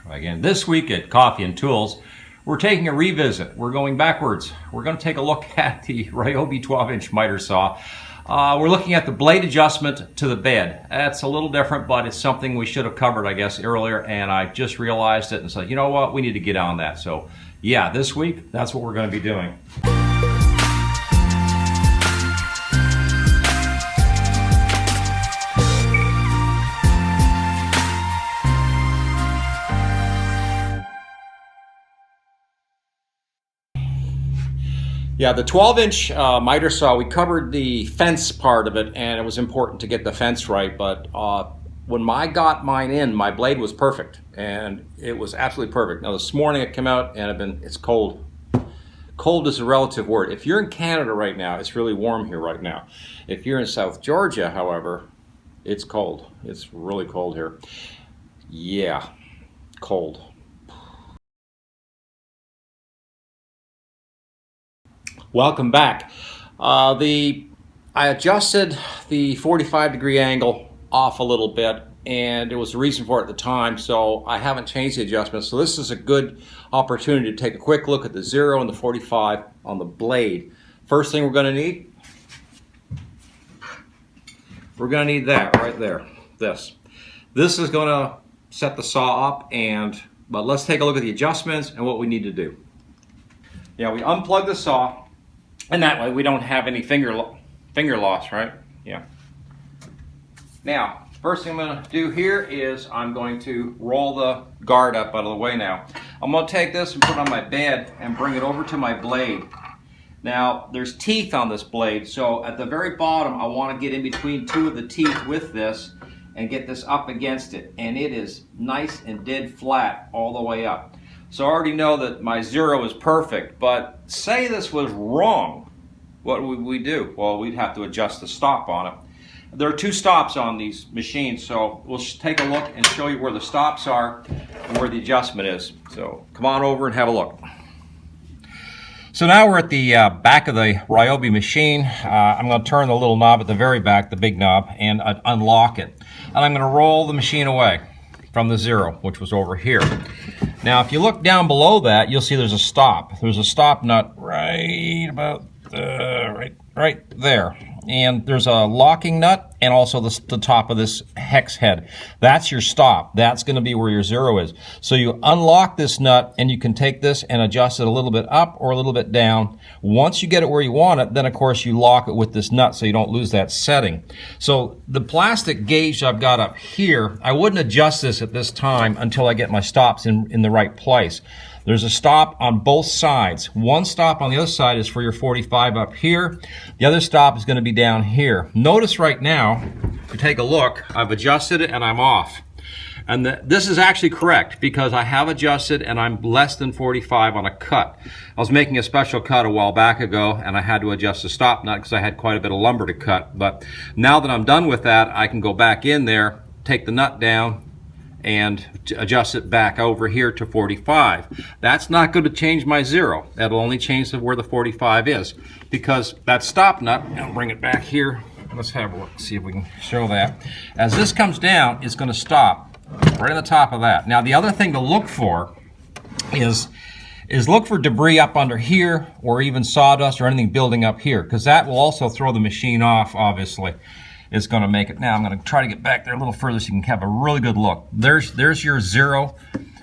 Again, this week at Coffee and Tools, we're taking a revisit. We're going backwards. We're going to take a look at the Ryobi 12-inch miter saw. We're looking at the blade adjustment to the bed. That's a little different, but it's something we should have covered, I guess, earlier, and I just realized it and said, you know what, we need to get on that. So yeah, this week, that's what we're going to be doing. Yeah, the 12-inch miter saw, we covered the fence part of it, and it was important to get the fence right, but when I got mine in, my blade was perfect, and it was absolutely perfect. Now this morning it came out, and it's cold. Cold is a relative word. If you're in Canada right now, it's really warm here right now. If you're in South Georgia, however, it's cold. It's really cold here. Yeah, cold. Welcome back. I adjusted the 45-degree angle off a little bit, and there was a reason for it at the time, so I haven't changed the adjustment. So this is a good opportunity to take a quick look at the 0 and the 45 on the blade. First thing we're going to need, that right there. This is going to set the saw up, but let's take a look at the adjustments and what we need to do. Yeah, we unplug the saw. And that way we don't have any finger loss, right? Yeah. Now, first thing I'm going to do here is I'm going to roll the guard up out of the way now. I'm going to take this and put it on my bed and bring it over to my blade. Now, there's teeth on this blade, so at the very bottom I want to get in between two of the teeth with this and get this up against it. And it is nice and dead flat all the way up. So I already know that my 0 is perfect, but say this was wrong, what would we do? Well, we'd have to adjust the stop on it. There are 2 stops on these machines, so we'll take a look and show you where the stops are and where the adjustment is. So come on over and have a look. So now we're at the back of the Ryobi machine. I'm going to turn the little knob at the very back, the big knob, and unlock it. And I'm going to roll the machine away from the 0, which was over here. Now, if you look down below that, you'll see there's a stop. There's a stop nut right about right there. And there's a locking nut and also the top of this hex head. That's your stop. That's going to be where your 0 is. So you unlock this nut and you can take this and adjust it a little bit up or a little bit down. Once you get it where you want it, then of course you lock it with this nut so you don't lose that setting. So the plastic gauge I've got up here, I wouldn't adjust this at this time until I get my stops in the right place. There's a stop on both sides. One stop on the other side is for your 45 up here. The other stop is going to be down here. Notice right now, if you take a look, I've adjusted it and I'm off. And this is actually correct because I have adjusted and I'm less than 45 on a cut. I was making a special cut a while back ago and I had to adjust the stop nut because I had quite a bit of lumber to cut. But now that I'm done with that, I can go back in there, take the nut down, and adjust it back over here to 45. That's not going to change my 0. That'll only change where the 45 is because that stop nut, I'll bring it back here. Let's have a look, see if we can show that. As this comes down, it's going to stop right on the top of that. Now the other thing to look for is look for debris up under here or even sawdust or anything building up here because that will also throw the machine off, obviously. Is going to make it. Now I'm going to try to get back there a little further so you can have a really good look. There's your 0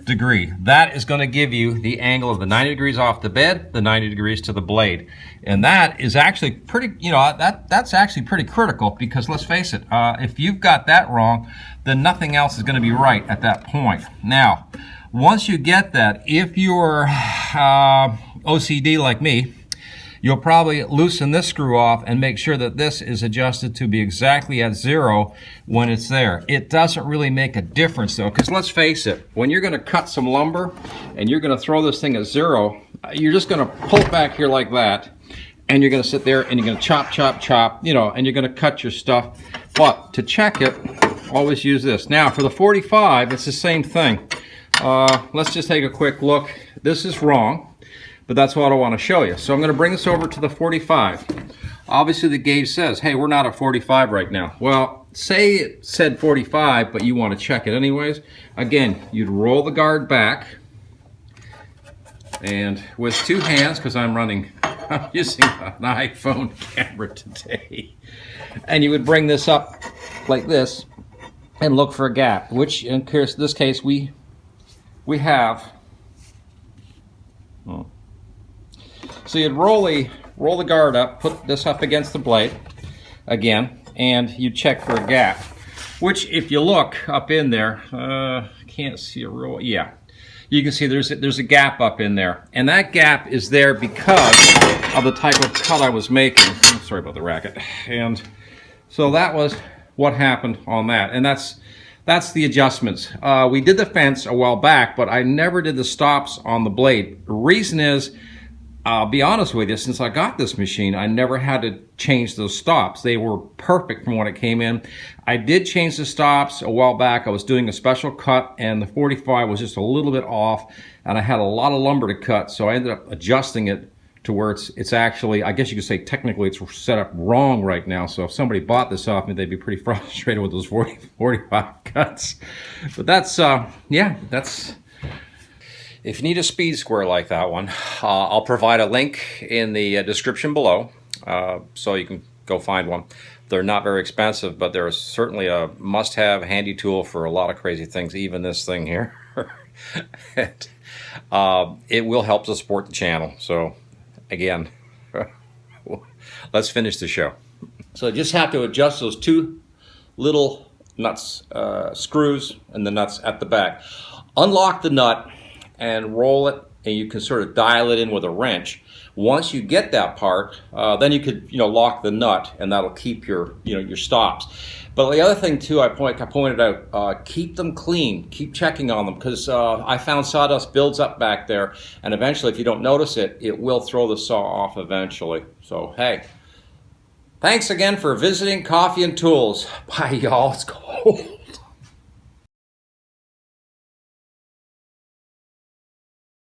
degree. That is going to give you the angle of the 90 degrees off the bed, the 90 degrees to the blade. And that is actually pretty, that's actually pretty critical because let's face it, if you've got that wrong, then nothing else is going to be right at that point. Now, once you get that, if you're OCD like me, you'll probably loosen this screw off and make sure that this is adjusted to be exactly at 0 when it's there. It doesn't really make a difference though, because let's face it, when you're going to cut some lumber and you're going to throw this thing at 0, you're just going to pull it back here like that, and you're going to sit there and you're going to chop, chop, chop, and you're going to cut your stuff. But to check it, always use this. Now for the 45, it's the same thing. Let's just take a quick look. This is wrong, but that's what I want to show you. So I'm going to bring this over to the 45. Obviously the gauge says, hey, we're not at 45 right now. Well, say it said 45, but you want to check it anyways. Again, you'd roll the guard back, and with 2 hands, because I'm using an iPhone camera today, and you would bring this up like this and look for a gap, which in this case we have. Oh. So you'd roll the guard up, put this up against the blade again, and you check for a gap, which if you look up in there, can't see a real, yeah, you can see there's a gap up in there, and that gap is there because of the type of cut I was making. Oh, sorry about the racket. And so that was what happened on that, and that's the adjustments. We did the fence a while back, but I never did the stops on the blade. The reason is, I'll be honest with you, since I got this machine, I never had to change those stops. They were perfect from when it came in. I did change the stops a while back. I was doing a special cut, and the 45 was just a little bit off, and I had a lot of lumber to cut, so I ended up adjusting it to where it's actually, I guess you could say technically it's set up wrong right now. So if somebody bought this off me, they'd be pretty frustrated with those 45 cuts. But that's, yeah, that's... If you need a speed square like that one, I'll provide a link in the description below, so you can go find one. They're not very expensive, but they're certainly a must-have handy tool for a lot of crazy things, even this thing here. And, it will help to support the channel. So again, let's finish the show. So you just have to adjust those 2 little nuts, screws, and the nuts at the back. Unlock the nut and roll it, and you can sort of dial it in with a wrench. Once you get that part, then you could, lock the nut, and that'll keep your, your stops. But the other thing too, I pointed out, keep them clean. Keep checking on them, because I found sawdust builds up back there, and eventually, if you don't notice it, it will throw the saw off eventually. So hey, thanks again for visiting Coffee and Tools. Bye, y'all. It's cold.